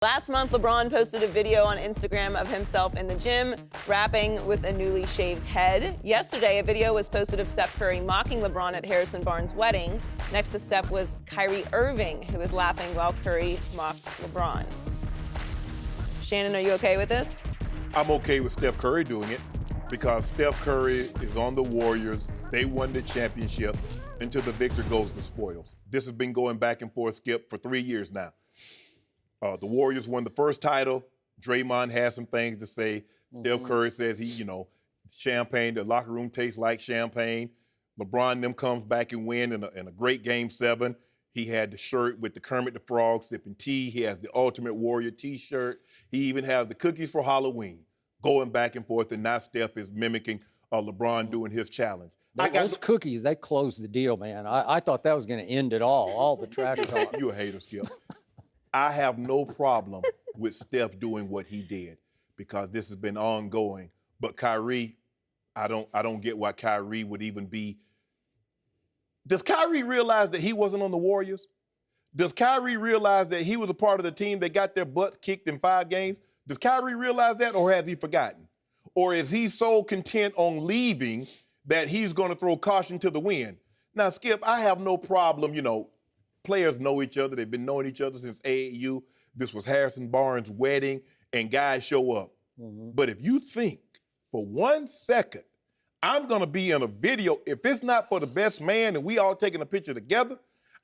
Last month, LeBron posted a video on Instagram of himself in the gym, rapping with a newly shaved head. Yesterday, a video was posted of Steph Curry mocking LeBron at Harrison Barnes' wedding. Next to Steph was Kyrie Irving, who was laughing while Curry mocked LeBron. Shannon, are you okay with this? I'm okay with Steph Curry doing it because Steph Curry is on the Warriors. They won the championship. Until the victor goes the spoils. This has been going back and forth, Skip, for 3 years now. The Warriors won the first title. Draymond has some things to say. Steph Curry says champagne, the locker room tastes like champagne. LeBron and them comes back and win in a great Game 7. He had the shirt with the Kermit the Frog sipping tea. He has the Ultimate Warrior T-shirt. He even has the cookies for Halloween, going back and forth, and now Steph is mimicking LeBron doing his challenge. Those cookies, they closed the deal, man. I thought that was going to end it all the trash talk. You a hater, Skip. I have no problem with Steph doing what he did because this has been ongoing. But Kyrie, I don't get why Kyrie would even be. Does Kyrie realize that he wasn't on the Warriors? Does Kyrie realize that he was a part of the team that got their butts kicked in 5 games? Does Kyrie realize that, or has he forgotten? Or is he so content on leaving that he's going to throw caution to the wind? Now, Skip, I have no problem, players know each other. They've been knowing each other since AAU. This was Harrison Barnes' wedding, and guys show up. But if you think for 1 second I'm going to be in a video, if it's not for the best man and we all taking a picture together,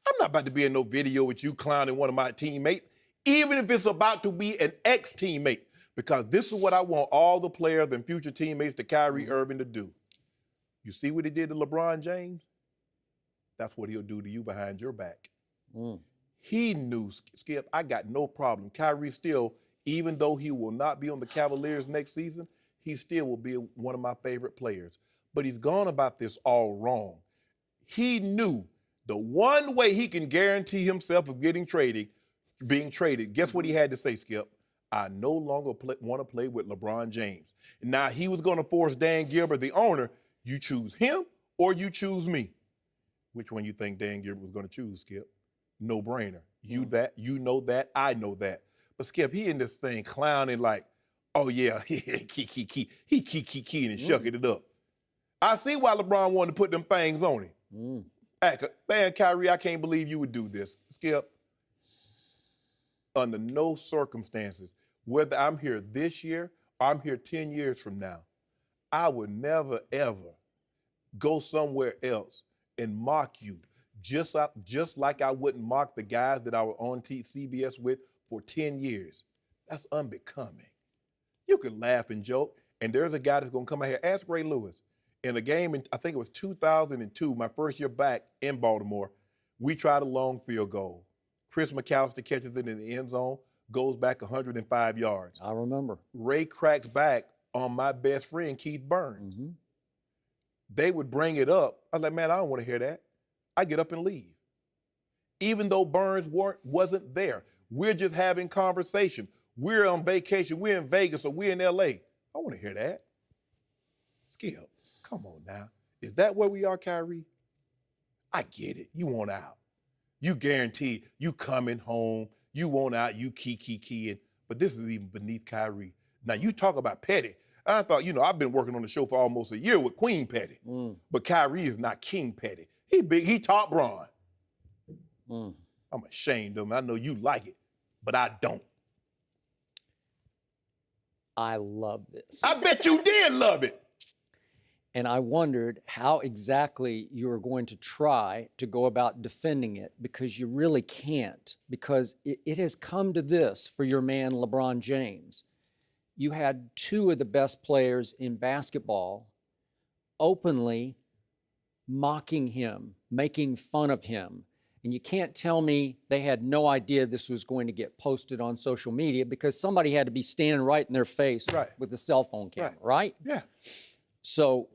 I'm not about to be in no video with you clowning one of my teammates, even if it's about to be an ex-teammate, because this is what I want all the players and future teammates to Kyrie Irving to do. You see what he did to LeBron James? That's what he'll do to you behind your back. He knew, Skip, I got no problem. Kyrie still, even though he will not be on the Cavaliers next season, he still will be one of my favorite players. But he's gone about this all wrong. He knew the one way he can guarantee himself of being traded, guess what he had to say, Skip? I no longer want to play with LeBron James. Now, he was going to force Dan Gilbert, the owner, you choose him or you choose me. Which one you think Dan Gilbert was going to choose, Skip? No brainer. You know that, I know that. But Skip, he in this thing clowning like, oh yeah, he keying and shucking it up. I see why LeBron wanted to put them things on him. Man, Kyrie, I can't believe you would do this. Skip, under no circumstances, whether I'm here this year or I'm here 10 years from now, I would never, ever go somewhere else and mock you, just like I wouldn't mock the guys that I was on CBS with for 10 years. That's unbecoming. You can laugh and joke, and there's a guy that's going to come out here. Ask Ray Lewis. In a game, I think it was 2002, my first year back in Baltimore, we tried a long field goal. Chris McAllister catches it in the end zone, goes back 105 yards. I remember. Ray cracks back on my best friend, Keith Burns. They would bring it up. I was like, man, I don't want to hear that. I get up and leave. Even though Burns wasn't there. We're just having conversation. We're on vacation. We're in Vegas or we're in LA. I want to hear that. Skip, come on now. Is that where we are, Kyrie? I get it. You want out. You guaranteed you coming home. You want out. You keying. But this is even beneath Kyrie. Now, you talk about petty. I thought, I've been working on the show for almost a year with Queen Petty. But Kyrie is not King Petty. He big. He top Bron. I'm ashamed of him. I know you like it, but I don't. I love this. I bet you did love it. And I wondered how exactly you were going to try to go about defending it, because you really can't, because it has come to this for your man LeBron James. You had 2 of the best players in basketball openly mocking him, making fun of him. And you can't tell me they had no idea this was going to get posted on social media, because somebody had to be standing right in their face with the cell phone camera, right? Yeah. So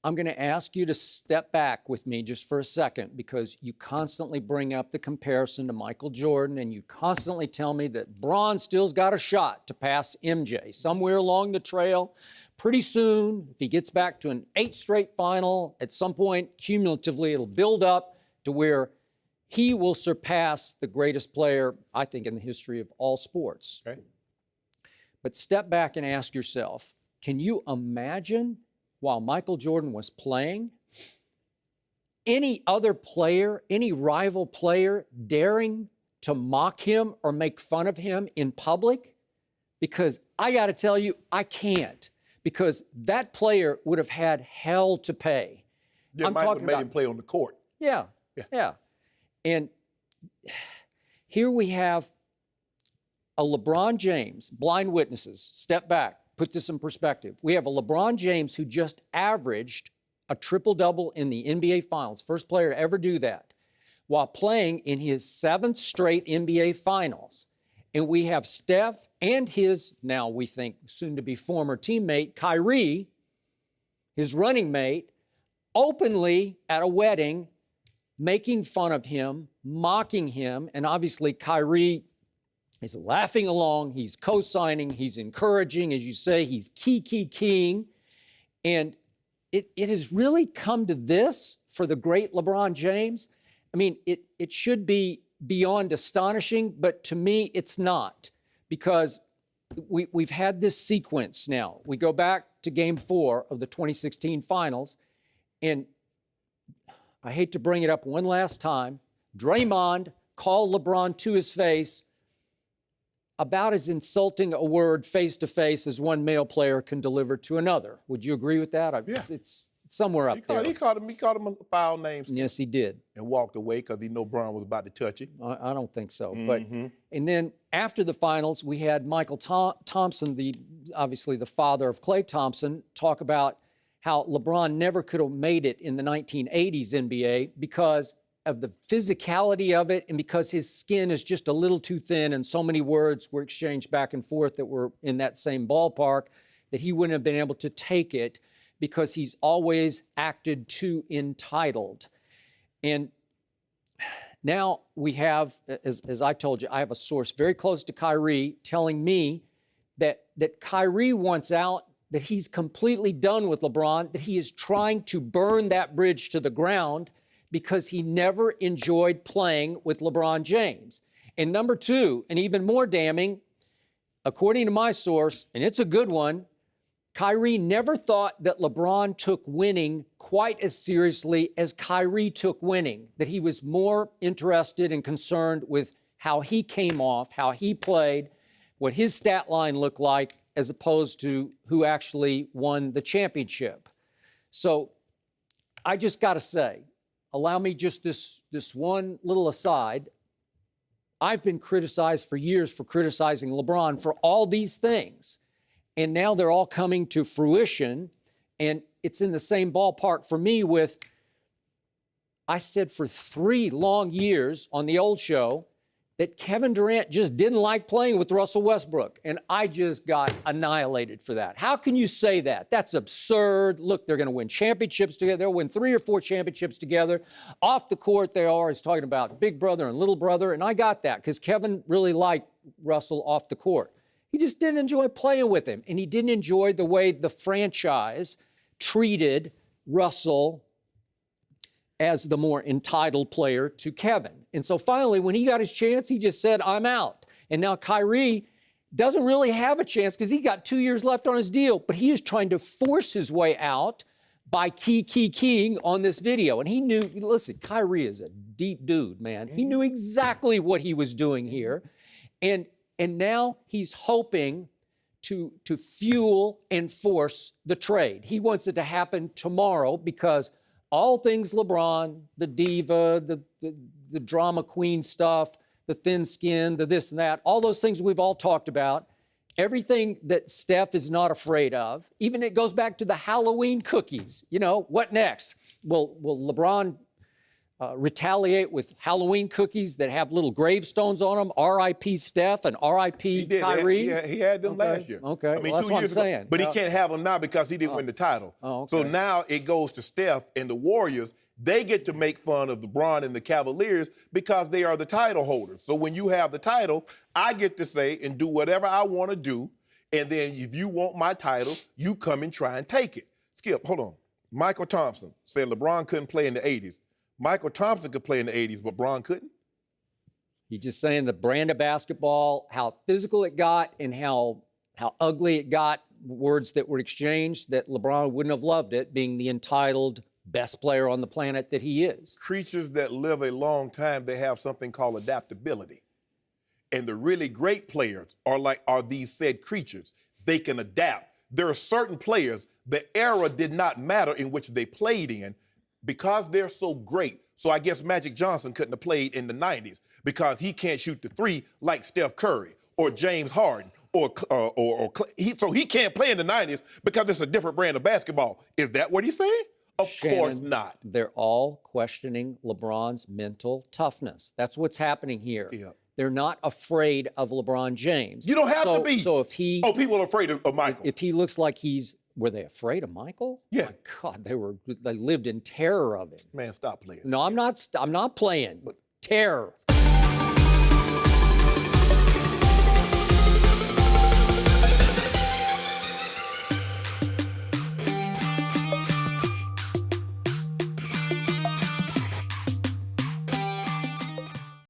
I'm going to ask you to step back with me just for a second, because you constantly bring up the comparison to Michael Jordan, and you constantly tell me that Bron still's got a shot to pass MJ somewhere along the trail. Pretty soon, if he gets back to an 8 straight final, at some point, cumulatively, it'll build up to where he will surpass the greatest player, I think, in the history of all sports. Okay. But step back and ask yourself, can you imagine while Michael Jordan was playing, any other player, any rival player daring to mock him or make fun of him in public? Because I got to tell you, I can't, because that player would have had hell to pay. Yeah, Michael made him play on the court. Yeah. And here we have a LeBron James, blind witnesses, step back, put this in perspective. We have a LeBron James who just averaged a triple-double in the NBA Finals, first player to ever do that, while playing in his 7th straight NBA Finals. And we have Steph and his, now we think, soon-to-be former teammate, Kyrie, his running mate, openly at a wedding, making fun of him, mocking him, and obviously Kyrie is laughing along, he's co-signing, he's encouraging, as you say, he's keying. And it has really come to this for the great LeBron James. I mean, it should be beyond astonishing, but to me, it's not, because we've had this sequence now. We go back to Game 4 of the 2016 Finals, and I hate to bring it up one last time, Draymond called LeBron to his face about as insulting a word face-to-face as one male player can deliver to another. Would you agree with that? Yeah. It's somewhere up there. He called him a foul name. Yes, he did. And walked away because he knew Bron was about to touch it. I don't think so. But and then after the finals, we had Michael Thompson, obviously the father of Klay Thompson, talk about how LeBron never could have made it in the 1980s NBA because of the physicality of it and because his skin is just a little too thin and so many words were exchanged back and forth that were in that same ballpark that he wouldn't have been able to take it because he's always acted too entitled. And now we have, as I told you, I have a source very close to Kyrie telling me that Kyrie wants out, that he's completely done with LeBron, that he is trying to burn that bridge to the ground because he never enjoyed playing with LeBron James. And number two, and even more damning, according to my source, and it's a good one, Kyrie never thought that LeBron took winning quite as seriously as Kyrie took winning, that he was more interested and concerned with how he came off, how he played, what his stat line looked like, as opposed to who actually won the championship. So I just got to say, allow me just this one little aside. I've been criticized for years for criticizing LeBron for all these things. And now they're all coming to fruition. And it's in the same ballpark for me with, I said for 3 long years on the old show that Kevin Durant just didn't like playing with Russell Westbrook. And I just got annihilated for that. How can you say that? That's absurd. Look, they're going to win championships together. They'll win 3 or 4 championships together. Off the court, they are always talking about big brother and little brother. And I got that because Kevin really liked Russell off the court. He just didn't enjoy playing with him. And he didn't enjoy the way the franchise treated Russell as the more entitled player to Kevin. And so finally, when he got his chance, he just said, I'm out. And now Kyrie doesn't really have a chance because he got 2 years left on his deal, but he is trying to force his way out by keying on this video. And he knew, listen, Kyrie is a deep dude, man. He knew exactly what he was doing here. And now he's hoping to fuel and force the trade. He wants it to happen tomorrow because all things LeBron, the diva, the drama queen stuff, the thin skin, the this and that, all those things we've all talked about, everything that Steph is not afraid of, even it goes back to the Halloween cookies. You know, what next? Will LeBron retaliate with Halloween cookies that have little gravestones on them, R.I.P. Steph and R.I.P. Kyrie? He had them last year. Okay, I mean, well, that's 2 what I'm years ago. saying. But he can't have them now because he didn't win the title. Oh, okay. So now it goes to Steph and the Warriors. They get to make fun of LeBron and the Cavaliers because they are the title holders. So when you have the title, I get to say and do whatever I want to do. And then if you want my title, you come and try and take it. Skip, hold on. Michael Thompson said LeBron couldn't play in the 80s. Michael Thompson could play in the 80s, but Bron couldn't? He's just saying the brand of basketball, how physical it got and how ugly it got, words that were exchanged, that LeBron wouldn't have loved it, being the entitled best player on the planet that he is. Creatures that live a long time, they have something called adaptability. And the really great players are these said creatures. They can adapt. There are certain players, the era did not matter in which they played in because they're so great. So I guess Magic Johnson couldn't have played in the 90s because he can't shoot the three like Steph Curry or James Harden so he can't play in the 90s because it's a different brand of basketball. Is that what he's saying? Of course not. They're all questioning LeBron's mental toughness. That's what's happening here. Yeah. They're not afraid of LeBron James. You don't have to be. So if he... Oh, people are afraid of Michael. If he looks like he's... Were they afraid of Michael? Yeah. My God, they lived in terror of him. Man, stop playing. No, I'm not playing. But terror.